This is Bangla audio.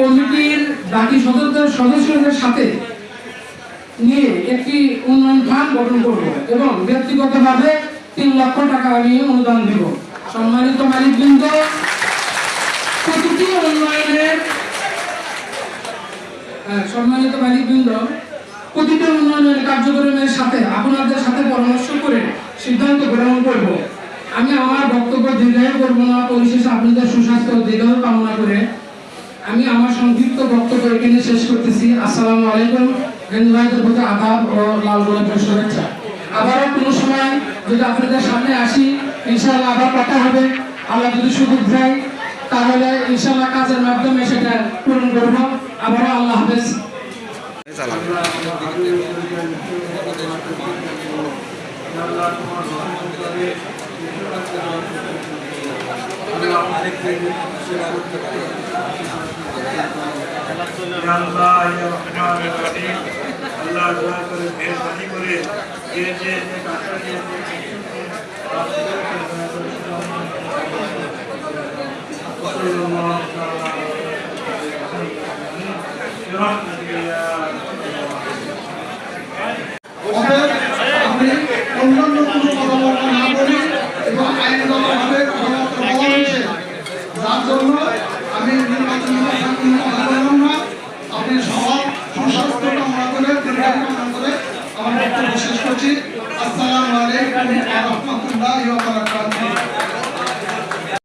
কমিটির বাকি সদস্যদের সাথে নিয়ে একটি উন্নয়ন ফান্ড গঠন করব এবং ব্যক্তিগতভাবে 3 লক্ষ টাকা আমি অনুদান দেব। সম্মানিত মালিকবৃন্দ, প্রতিটি উন্নয়নের কার্যক্রমের সাথে আপনাদের সাথে পরামর্শ করে সিদ্ধান্ত গ্রহণ করব। আমি আমার বক্তব্য দীর্ঘায়ু করব না, পরিশেষে আপনাদের সুস্বাস্থ্য ও দীর্ঘায়ু কামনা করে আমি আমার সংক্ষিপ্ত বক্তব্য এখানে শেষ করতেছি। আসসালামু আলাইকুম। হিন্দু ভাইদের প্রতি আদাব ও লাল গোলাপের শুভেচ্ছা। আবারও কোনো সময় যদি আপনাদের সামনে আসি, ইনশাআল্লাহ আবার কথা হবে। আল্লাহ যদি সুযোগ দেয় তাহলে ইনশাআল্লাহ কাজের মাধ্যমে সেটা পূরণ করব। আবারও আল্লাহ হাফেজ। আল্লাহ